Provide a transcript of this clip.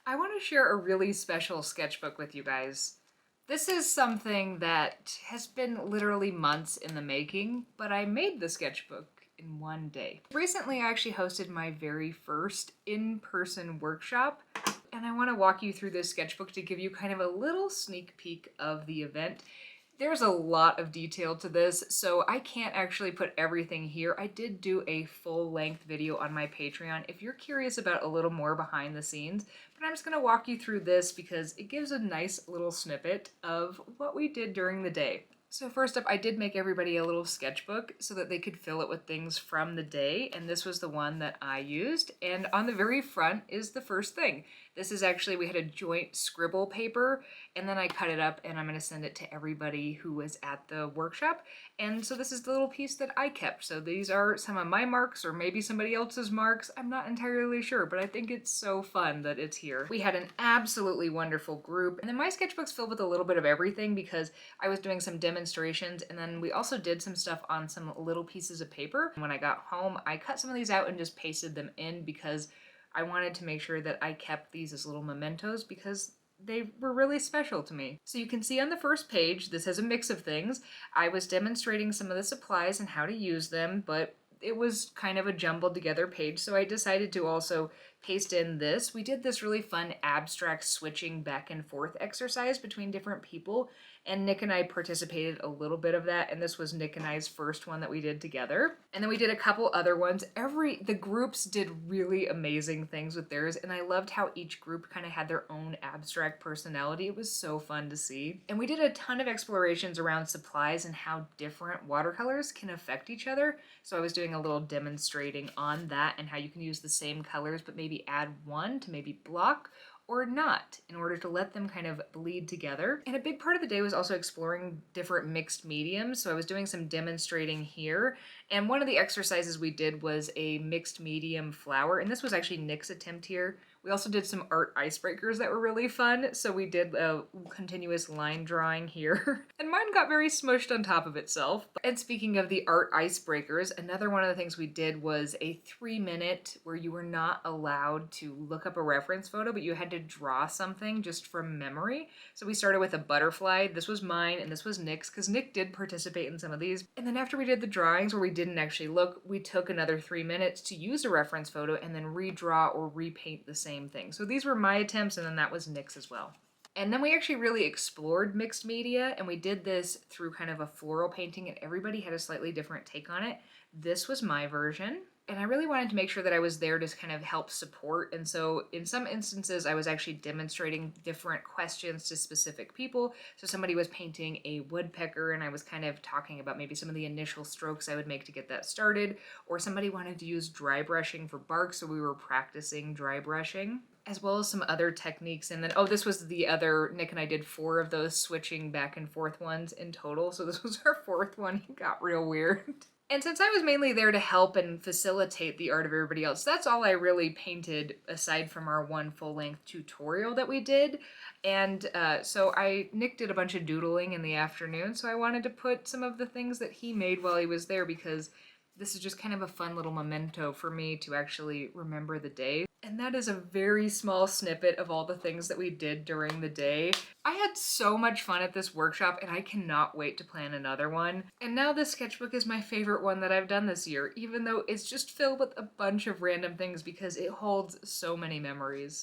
I want to share a really special sketchbook with you guys. This is something that has been literally months in the making, but I made the sketchbook in one day. Recently, I actually hosted my very first in-person workshop, and I want to walk you through this sketchbook to give you kind of a little sneak peek of the event. There's a lot of detail to this, so I can't actually put everything here. I did do a full-length video on my Patreon if you're curious about a little more behind the scenes, but I'm just going to walk you through this because it gives a nice little snippet of what we did during the day. So first up, I did make everybody a little sketchbook so that they could fill it with things from the day, and this was the one that I used. And on the very front is the first thing. This is actually, we had a joint scribble paper, and then I cut it up and I'm going to send it to everybody who was at the workshop. And so this is the little piece that I kept. So these are some of my marks or maybe somebody else's marks. I'm not entirely sure, but I think it's so fun that it's here. We had an absolutely wonderful group. And then my sketchbook's filled with a little bit of everything because I was doing some demonstrations, and then we also did some stuff on some little pieces of paper. When I got home, I cut some of these out and just pasted them in because I wanted to make sure that I kept these as little mementos because they were really special to me. So you can see on the first page, this has a mix of things. I was demonstrating some of the supplies and how to use them, but it was kind of a jumbled together page, so I decided to also paste in this. We did this really fun abstract switching back and forth exercise between different people, and Nick and I participated a little bit of that, and this was Nick and I's first one that we did together. And then we did a couple other ones. The groups did really amazing things with theirs, and I loved how each group kind of had their own abstract personality. It was so fun to see. And we did a ton of explorations around supplies and how different watercolors can affect each other. So I was doing a little demonstrating on that and how you can use the same colors but maybe add one to maybe block or not in order to let them kind of bleed together. And a big part of the day was also exploring different mixed mediums. So I was doing some demonstrating here, and one of the exercises we did was a mixed medium flower, and this was actually Nick's attempt here. We also did some art icebreakers that were really fun. So we did a continuous line drawing here. And mine got very smushed on top of itself. And speaking of the art icebreakers, another one of the things we did was a 3-minute where you were not allowed to look up a reference photo, but you had to draw something just from memory. So we started with a butterfly. This was mine and this was Nick's because Nick did participate in some of these. And then after we did the drawings where we didn't actually look, we took another 3 minutes to use a reference photo and then redraw or repaint the same thing. So these were my attempts, and then that was Nick's as well. And then we actually really explored mixed media, and we did this through kind of a floral painting, and everybody had a slightly different take on it. This was my version, and I really wanted to make sure that I was there to kind of help support. And so in some instances, I was actually demonstrating different questions to specific people. So somebody was painting a woodpecker, and I was kind of talking about maybe some of the initial strokes I would make to get that started. Or somebody wanted to use dry brushing for bark, so we were practicing dry brushing, as well as some other techniques. And then, oh, this was the other, Nick and I did 4 of those switching back and forth ones in total. So this was our 4th one. It got real weird. And since I was mainly there to help and facilitate the art of everybody else, that's all I really painted aside from our one full-length tutorial that we did. And so Nick did a bunch of doodling in the afternoon, so I wanted to put some of the things that he made while he was there because this is just kind of a fun little memento for me to actually remember the day. And that is a very small snippet of all the things that we did during the day. I had so much fun at this workshop, and I cannot wait to plan another one. And now this sketchbook is my favorite one that I've done this year, even though it's just filled with a bunch of random things because it holds so many memories.